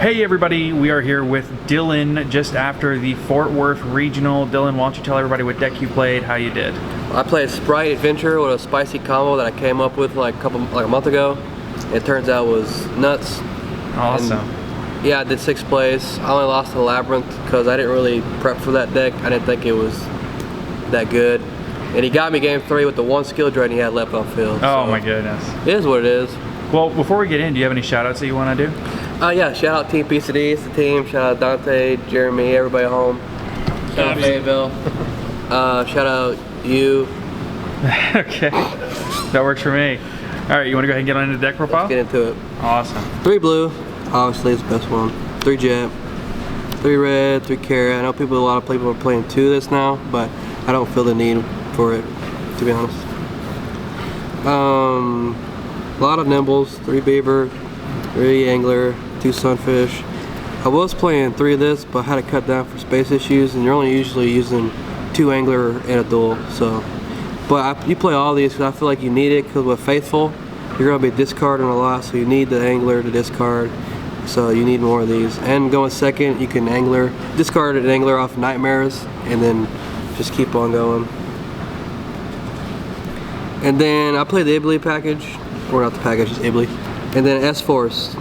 Hey everybody, we are here with Dillon just after the Fort Worth Regional. Dillon, why don't you tell everybody what deck you played, how you did? I played Spright Adventure with a spicy combo that I came up with like a month ago. It turns out was nuts. Awesome. And yeah, I did 6 plays. I only lost to Labyrinth because I didn't really prep for that deck. I didn't think it was that good. And he got me game 3 with the 1 skill drain he had left on field. Oh my goodness. It is what it is. Well, before we get in, do you have any shout outs that you want to do? Yeah, shout out Team PCD, it's the team. Shout out Dante, Jeremy, everybody at home. Shout out Fayetteville. Shout out you. Okay, that works for me. All right, you want to go ahead and get on into the deck profile? Let's get into it. Awesome. 3 blue, obviously it's the best one. 3 jet, 3 red, 3 carrot. I know a lot of people are playing 2 this now, but I don't feel the need for it, to be honest. A lot of nimbles, 3 beaver, 3 angler, 2 sunfish. I was playing 3 of this, but I had to cut down for space issues, and you're only usually using 2 angler and a dual. So, but you play all these because I feel like you need it. Because with faithful, you're gonna be discarding a lot, so you need the angler to discard. So you need more of these. And going second, you can discard an angler off nightmares, and then just keep on going. And then I play the Ibley package, or not the package, it's Ibley. And then S-Force.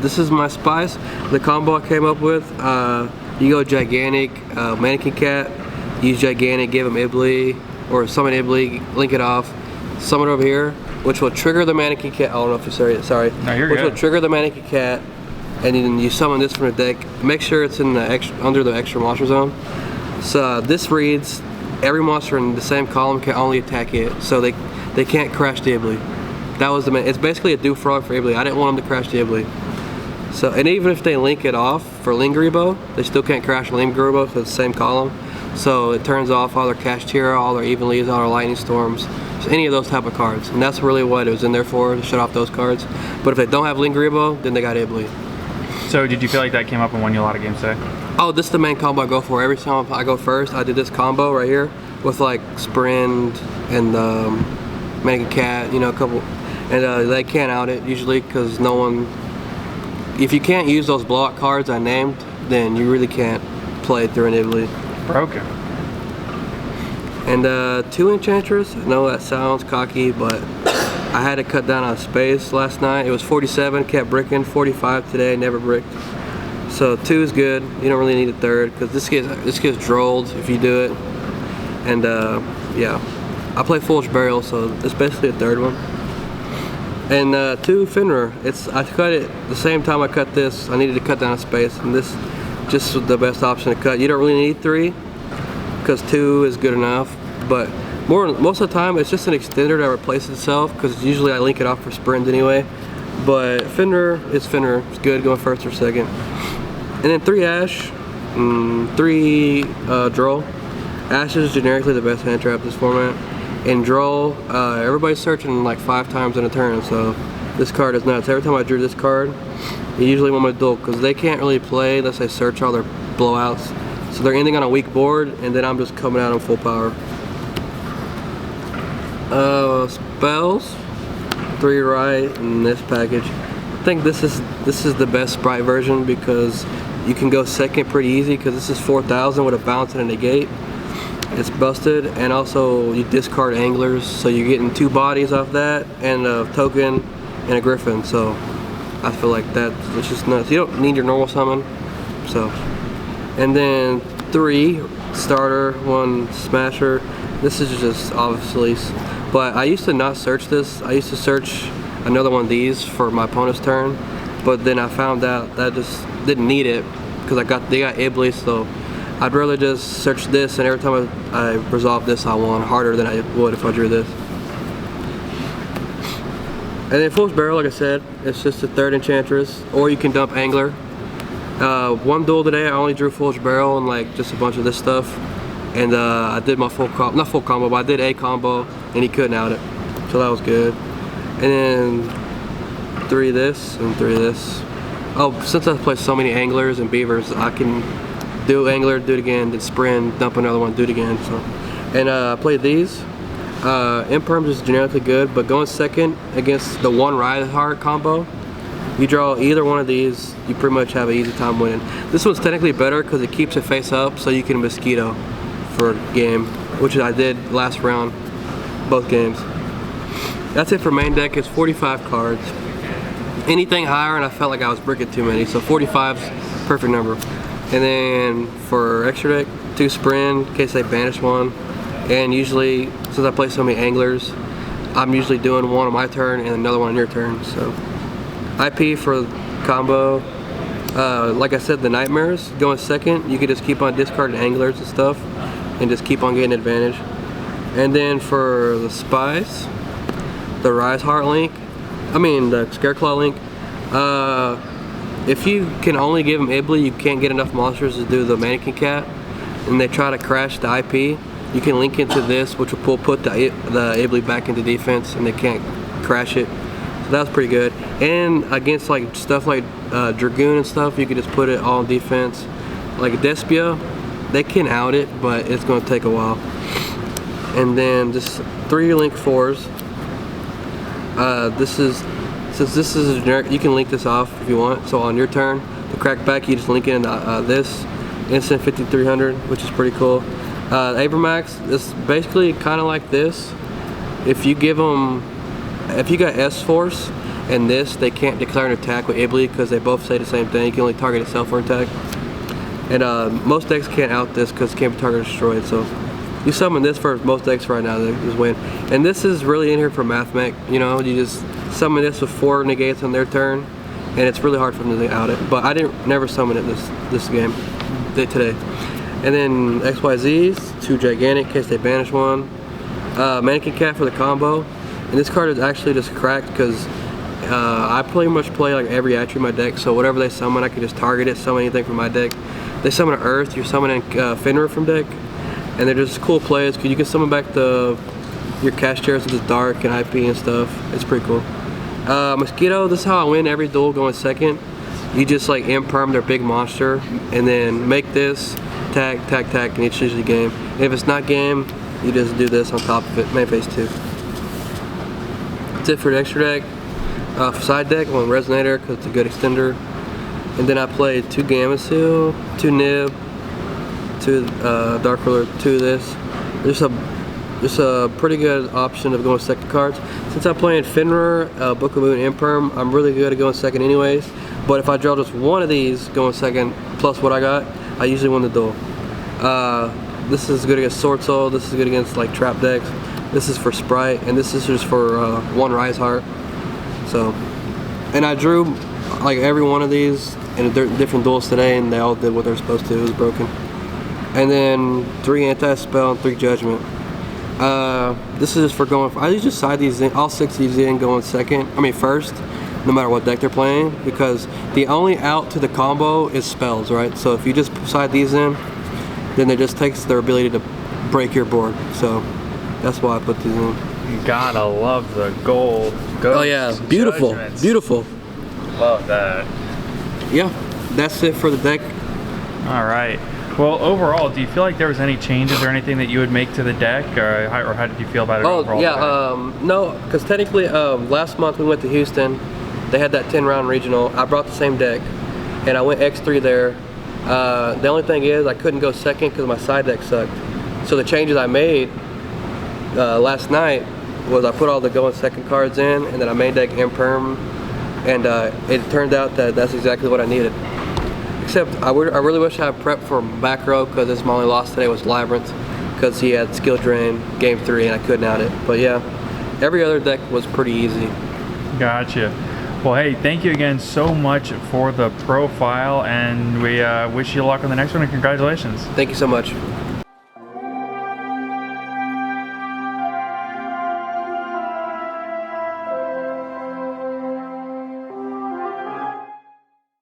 This is my spice. The combo I came up with. You go gigantic, mannequin cat. Use gigantic, give him Ibley, or summon Ibley, link it off. Summon it over here, which will trigger the mannequin cat. I don't know if you're sorry. No, you're which good. will trigger the mannequin cat, and then you summon this from the deck. Make sure it's in the under the extra monster zone. So this reads every monster in the same column can only attack it, so they can't crash the Ibley. That was it's basically a do frog for Ibley. I didn't want them to crash the Ibley. So, and even if they link it off for Lingeribo, they still can't crash Lingeribo for the same column. So it turns off all their Kashtira, all their Evenlees, all their Lightning Storms, so any of those type of cards. And that's really what it was in there for, to shut off those cards. But if they don't have Lingeribo, then they got Ibley. So did you feel like that came up and won you a lot of games today? Oh, this is the main combo I go for. Every time I go first, I did this combo right here with like Sprint and Mannequin Cat, you know, a couple. And they can't out it usually because no one, if you can't use those blowout cards I named, then you really can't play through an Ibley. Broken. And 2 Enchantress. I know that sounds cocky, but I had to cut down on space last night. It was 47, kept bricking. 45 today, never bricked. So 2 is good. You don't really need a 3rd because this gets drolled if you do it. And yeah, I play Foolish Burial, so it's basically a 3rd one. And 2 Finra. I cut it the same time I cut this. I needed to cut down a space, and this just was the best option to cut. You don't really need 3 because 2 is good enough. But most of the time, it's just an extender that replaces itself because usually I link it off for Sprint anyway. But Finra is Finra. It's good going first or second. And then 3 Ash, 3 Droll. Ash is generically the best hand trap in this format. In Droll, everybody's searching like 5 times in a turn, so this card is nuts. Every time I drew this card, you usually want my duel because they can't really play unless they search all their blowouts. So they're ending on a weak board, and then I'm just coming out on full power. Spells, 3 right in this package. I think this is the best Spright version because you can go second pretty easy because this is 4,000 with a bounce and a negate. It's busted, and also you discard anglers, so you're getting 2 bodies off that, and a token and a griffin. So I feel like it's just nuts. You don't need your normal summon. So, and then 3 starter, 1 smasher. This is just obviously, but I used to not search this. I used to search another one of these for my opponent's turn, but then I found out that I just didn't need it because they got Ibley, so I'd rather just search this, and every time I resolve this, I won harder than I would if I drew this. And then Fool's Barrel, like I said, it's just a 3rd Enchantress, or you can dump Angler. 1 duel today, I only drew Fool's Barrel and like just a bunch of this stuff. And I did my not full combo, but I did a combo, and he couldn't out it. So that was good. And then 3 this, and 3 this. Oh, since I play so many Anglers and Beavers, I can do Angler, do it again, then Sprint, dump another one, do it again. So, and I played these. Emporium is generically good, but going second against the 1 Ride Heart combo, You draw either one of these, you pretty much have an easy time winning. This one's technically better because it keeps it face up, so you can mosquito for a game, which I did last round, both games. That's it for main deck. It's 45 cards. Anything higher, and I felt like I was bricking too many, so 45's perfect number. And then for extra deck, 2 Sprint in case they banish one. And usually, since I play so many anglers, I'm usually doing one on my turn and another one on your turn. So IP for combo. Like I said, the Nightmares going second. You can just keep on discarding anglers and stuff, and just keep on getting advantage. And then for the Spies, the Rise Heart link. The Scareclaw link. If you can only give them Ibley, you can't get enough monsters to do the Mannequin Cat, and they try to crash the IP, you can link into this, which will put the Ibley back into defense, and they can't crash it. So that was pretty good. And against like stuff like Dragoon and stuff, you can just put it all in defense. Like Despia, they can out it, but it's going to take a while. And then just 3 link 4s. Since this is a generic, you can link this off if you want. So on your turn, the crackback, you just link in this instant 5300, which is pretty cool. Abramax is basically kind of like this. If you give them, if you got S Force and this, they can't declare an attack with Ibley because they both say the same thing. You can only target itself for attack. And most decks can't out this because it can't be target destroyed. So you summon this for most decks right now, they just win. And this is really in here for Mathmech. You know, you just summon this with 4 negates on their turn, and it's really hard for them to out it. But I never summon it this game today. And then XYZs, 2 gigantic in case they banish one. Mannequin Cat for the combo. And this card is actually just cracked because I pretty much play like every attribute in my deck. So whatever they summon, I can just target it, summon anything from my deck. They summon an Earth, you're summoning Fenrir from deck. And they're just cool plays because you can summon back your cash chairs into dark and IP and stuff. It's pretty cool. Mosquito, this is how I win every duel going second. You just like imperm their big monster and then make this, tack, and it's usually game. And if it's not game, you just do this on top of it, main phase 2. That's it for the extra deck. Side deck, 1 Resonator because it's a good extender. And then I played 2 Gamma Seal, 2 Nib, 2 Dark Ruler, 2 this. Just a pretty good option of going second cards. Since I'm playing Fenrir, Book of Moon, Imperm, I'm really good at going second anyways. But if I draw just one of these going second, plus what I got, I usually win the duel. This is good against Sword Soul, this is good against like trap decks. This is for Spright, and this is just for 1 Rise Heart. So, and I drew like every one of these in different duels today, and they all did what they're supposed to. It was broken. And then 3 Anti-Spell and 3 Judgment. This is just for going, I usually just side these in, all 6 of these in going first, no matter what deck they're playing, because the only out to the combo is spells, right? So if you just side these in, then it just takes their ability to break your board. So that's why I put these in. You gotta love the gold. Oh yeah, beautiful, Judgments. beautiful. Love that. Yeah, that's it for the deck. All right. Well, overall, do you feel like there was any changes or anything that you would make to the deck, or how did you feel about it overall? Oh yeah, no, because technically last month we went to Houston. They had that 10-round regional. I brought the same deck, and I went X3 there. The only thing is I couldn't go second because my side deck sucked. So the changes I made last night was I put all the going second cards in, and then I main deck Imperm, and it turned out that that's exactly what I needed. Except I really wish I had prepped for back row because this my only loss today was Labyrinth because he had skill drain game 3 and I couldn't out it. But yeah, every other deck was pretty easy. Gotcha. Well, hey, thank you again so much for the profile, and we wish you luck on the next one, and congratulations. Thank you so much.